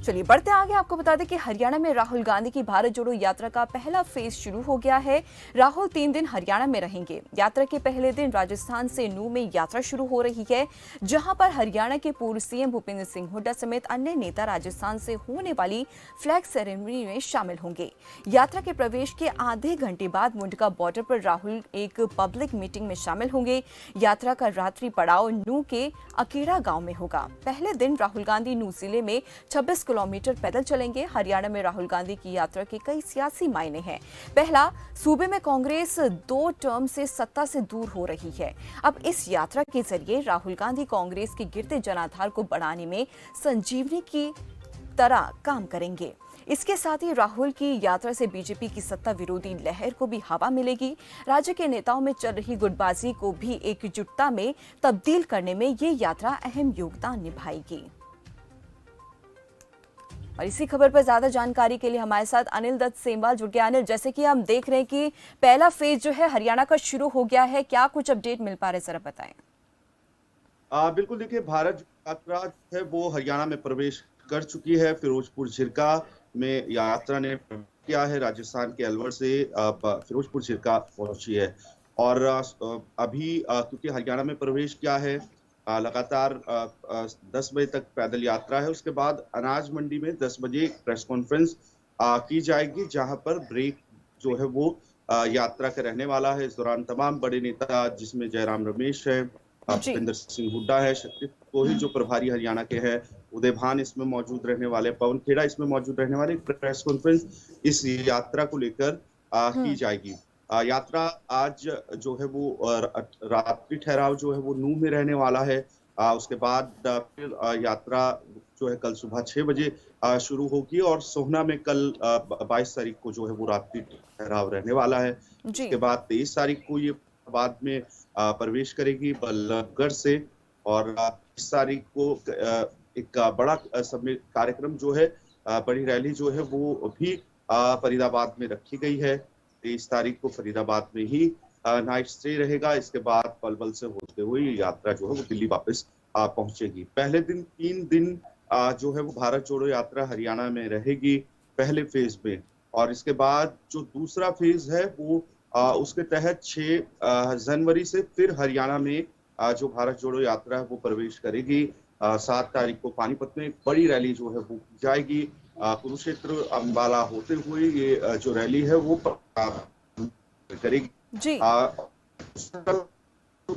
चलिए बढ़ते आगे। आपको बता दें कि हरियाणा में राहुल गांधी की भारत जोड़ो यात्रा का पहला फेज शुरू हो गया है। राहुल 3 दिन हरियाणा में रहेंगे। यात्रा के पहले दिन राजस्थान से नूंह में यात्रा शुरू हो रही है, जहां पर हरियाणा के पूर्व सीएम भूपेंद्र सिंह हुड्डा समेत अन्य नेता राजस्थान से होने वाली फ्लैग सेरेमनी में शामिल होंगे। यात्रा के प्रवेश के आधे घंटे बाद मुंडका बॉर्डर पर राहुल एक पब्लिक मीटिंग में शामिल होंगे। यात्रा का रात्रि पड़ाव नूंह के अकेड़ा गांव में होगा। पहले दिन राहुल गांधी नूंह जिले में 26 किलोमीटर पैदल चलेंगे। हरियाणा में राहुल गांधी की यात्रा के कई सियासी मायने हैं। पहला, सूबे में कांग्रेस 2 टर्म से सत्ता से दूर हो रही है। अब इस यात्रा के जरिए राहुल गांधी कांग्रेस के गिरते जनाधार को बढ़ाने में संजीवनी की तरह काम करेंगे। इसके साथ ही राहुल की यात्रा से बीजेपी की सत्ता विरोधी लहर को भी हवा मिलेगी। राज्य के नेताओं में चल रही गुटबाजी को भी एकजुटता में तब्दील करने में ये यात्रा अहम योगदान निभाएगी। और इसी खबर पर ज्यादा जानकारी के लिए हमारे साथ अनिल दत्त सेमवाल जुड़ गए। अनिल, जैसे कि हम देख रहे हैं कि पहला फेज जो है हरियाणा का शुरू हो गया है, क्या कुछ अपडेट मिल पा रहे, जरा बताएं। बिल्कुल, देखिए, भारत यात्रा जो है वो हरियाणा में प्रवेश कर चुकी है। फिरोजपुर झिरका में यात्रा ने किया है। राजस्थान के अलवर से फिरोजपुर झिरका पहुंची है। और अभी क्योंकि हरियाणा में प्रवेश किया है, लगातार 10 बजे तक पैदल यात्रा है। उसके बाद अनाज मंडी में 10 बजे प्रेस कॉन्फ्रेंस की जाएगी, जहां पर ब्रेक जो है वो यात्रा का रहने वाला है। इस दौरान तमाम बड़े नेता, जिसमें जयराम रमेश है, जी। भूपेंद्र सिंह हुड्डा है, शक्ति कोहिल जो प्रभारी हरियाणा के हैं, उदय भान इसमें मौजूद रहने वाले, पवन खेड़ा इसमें मौजूद रहने वाले। प्रेस कॉन्फ्रेंस इस यात्रा को लेकर की जाएगी। यात्रा आज जो है वो रात्रि ठहराव जो है वो नूंह में रहने वाला है। उसके बाद फिर यात्रा जो है कल सुबह 6 बजे शुरू होगी और सोहना में कल 22 तारीख को जो है वो रात्रि ठहराव रहने वाला है। जी। उसके बाद 23 तारीख को ये बाद में प्रवेश करेगी बल्लभगढ़ से। और 20 तारीख को एक बड़ा कार्यक्रम जो है, बड़ी रैली जो है वो भी फरीदाबाद में रखी गई है। 23 तारीख को फरीदाबाद में ही नाइट स्टे रहेगा। इसके बाद पलवल से होते हुए ये यात्रा जो है वो दिल्ली वापस पहुंचेगी। पहले दिन 3 दिन जो है वो भारत जोड़ो यात्रा हरियाणा में रहेगी पहले फेज में। और इसके बाद जो दूसरा फेज है वो उसके तहत 6 जनवरी से फिर हरियाणा में जो भारत जोड़ो यात्रा है वो प्रवेश करेगी। 7 तारीख को पानीपत में एक बड़ी रैली जो है वो की जाएगी। कुरुक्षेत्र अंबाला होते हुए ये जो रैली है वो करेगी। जी।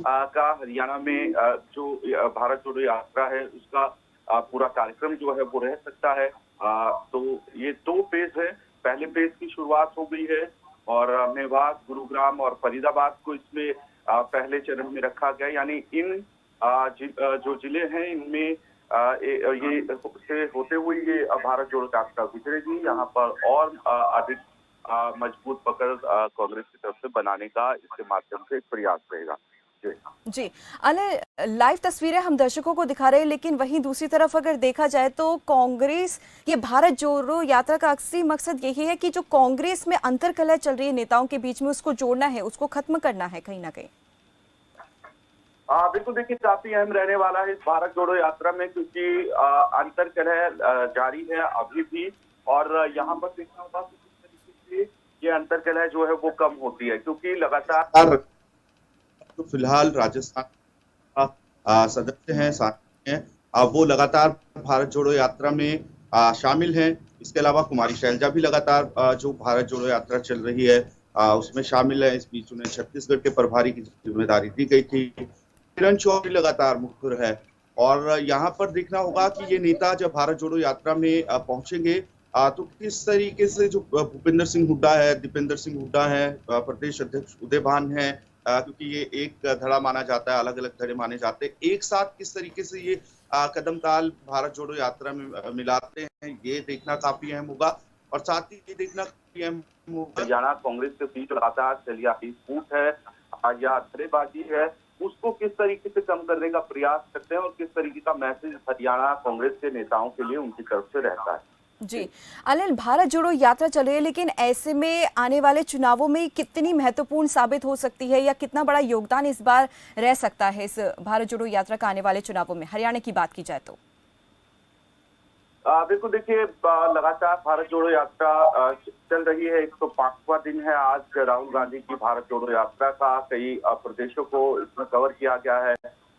का हरियाणा में जो भारत जोड़ो यात्रा है उसका पूरा कार्यक्रम जो है वो रह सकता है। तो ये 2 फेज है। पहले फेज की शुरुआत हो गई है और मेवात, गुरुग्राम और फरीदाबाद को इसमें पहले चरण में रखा गया। यानी इन जो जिले हैं इनमें ये से होते हुए ये भारत जोड़ो यात्रा गुजरेगी। यहाँ पर और अधिक मजबूत पकड़ कांग्रेस की तरफ से बनाने का इसके माध्यम से प्रयास रहेगा। जी। अनिल, लाइव तस्वीरें हम दर्शकों को दिखा रहे हैं, लेकिन वहीं दूसरी तरफ अगर देखा जाए तो कांग्रेस, ये भारत जोड़ो यात्रा का असली मकसद यही है कि जो कांग्रेस में अंतर्कलह चल रही है नेताओं के बीच में, उसको जोड़ना है, उसको खत्म करना है कहीं ना कहीं। बिल्कुल, देखिए, काफी अहम रहने वाला है इस भारत जोड़ो यात्रा में, क्योंकि अंतर्कलह जारी है अभी भी। और यहाँ पर देखना होगा कि किस तरीके से ये अंतर्कलह जो है वो कम होती है, क्योंकि लगातार तो फिलहाल राजस्थान सदस्य हैं, साथी हैं, वो लगातार भारत जोड़ो यात्रा में शामिल हैं। इसके अलावा कुमारी शैलजा भी लगातार जो भारत जोड़ो यात्रा चल रही है उसमें शामिल है। इस बीच उन्हें छत्तीसगढ़ के प्रभारी की जिम्मेदारी दी गई थी। किरण चौधरी लगातार मुखर है। और यहाँ पर देखना होगा कि ये नेता जब भारत जोड़ो यात्रा में पहुंचेंगे तो किस तरीके से जो भूपेंद्र सिंह हुड्डा है, दीपेंद्र सिंह हुड्डा है, प्रदेश अध्यक्ष उदय भान है, क्योंकि ये एक धड़ा माना जाता है, अलग अलग धड़े माने जाते हैं, एक साथ किस तरीके से ये कदम ताल भारत जोड़ो यात्रा में मिलाते हैं, ये देखना काफी अहम होगा। और साथ ही ये देखना काफी अहम होगा हरियाणा कांग्रेस के बीच लगातार चली आ रही फूट है या धड़ेबाजी है, उसको किस तरीके से कम करने का प्रयास करते हैं और किस तरीके का मैसेज हरियाणा कांग्रेस के नेताओं के लिए उनकी तरफ से रहता है। जी। अनिल, भारत जोड़ो यात्रा चल रही है, लेकिन ऐसे में आने वाले चुनावों में कितनी महत्वपूर्ण साबित हो सकती है या कितना बड़ा योगदान इस बार रह सकता है इस भारत जोड़ो यात्रा का आने वाले चुनावों में, हरियाणा की बात की जाए तो? बिल्कुल देखिए, लगातार भारत जोड़ो यात्रा चल रही है। 105वां दिन है आज राहुल गांधी की भारत जोड़ो यात्रा का। कई प्रदेशों को इसमें कवर किया गया है।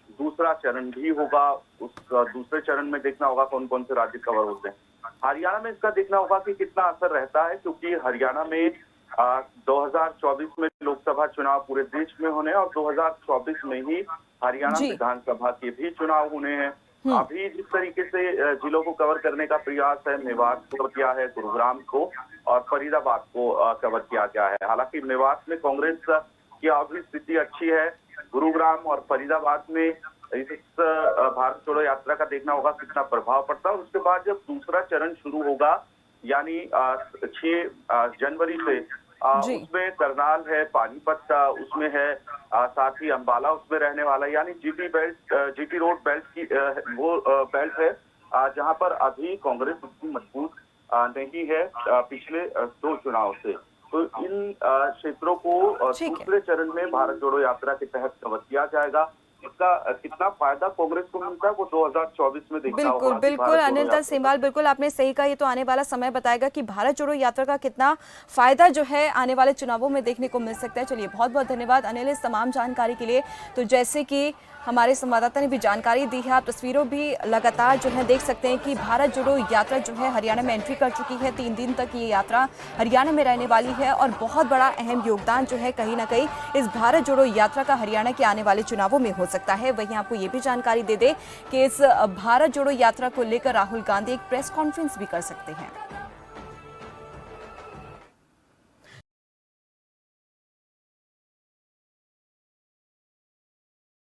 दूसरा चरण भी होगा। उस दूसरे चरण में देखना होगा कौन कौन से राज्य कवर होते हैं। हरियाणा में इसका देखना होगा कि कितना असर रहता है, क्योंकि हरियाणा में 2024 में लोकसभा चुनाव पूरे देश में होने हैं और 2024 में ही हरियाणा जी। विधानसभा के भी चुनाव होने हैं। हम्म। अभी जिस तरीके से जिलों को कवर करने का प्रयास है, मेवात को कवर किया है, गुरुग्राम को और फरीदाबाद को कवर किया गया है। हालांकि मेवात में कांग्रेस की अभी स्थिति अच्छी है। गुरुग्राम और फरीदाबाद में इस भारत जोड़ो यात्रा का देखना होगा कितना प्रभाव पड़ता है। उसके बाद जब दूसरा चरण शुरू होगा, यानी 6 जनवरी से, जी। उसमें करनाल है, पानीपत उसमें है, साथ ही अंबाला उसमें रहने वाला है। यानी जीटी रोड बेल्ट की वो बेल्ट है जहां पर अभी कांग्रेस उतनी मजबूत नहीं है पिछले 2 चुनाव से। तो इन क्षेत्रों को ठीक है। दूसरे चरण में भारत जोड़ो यात्रा के तहत कवर किया जाएगा। इसका कितना फायदा कांग्रेस को मिलता है वो 2024 में देखना बिल्कुल होगा कि बिल्कुल भारत जोड़ो अनिल यात्रा सेमवाल, बिल्कुल आपने सही कहा। ये तो आने वाला समय बताएगा कि भारत जोड़ो यात्रा का कितना फायदा जो है आने वाले चुनावों में देखने को मिल सकता है। चलिए, बहुत बहुत धन्यवाद अनिल इस तमाम जानकारी के लिए। तो जैसे कि हमारे संवाददाता ने भी जानकारी दी है, आप तस्वीरों भी लगातार जो है देख सकते हैं कि भारत जोड़ो यात्रा जो है हरियाणा में एंट्री कर चुकी है। 3 दिन तक ये यात्रा हरियाणा में रहने वाली है और बहुत बड़ा अहम योगदान जो है कहीं ना कहीं इस भारत जोड़ो यात्रा का हरियाणा के आने वाले चुनावों में हो सकता है। वहीं आपको ये भी जानकारी दे दे कि इस भारत जोड़ो यात्रा को लेकर राहुल गांधी एक प्रेस कॉन्फ्रेंस भी कर सकते हैं।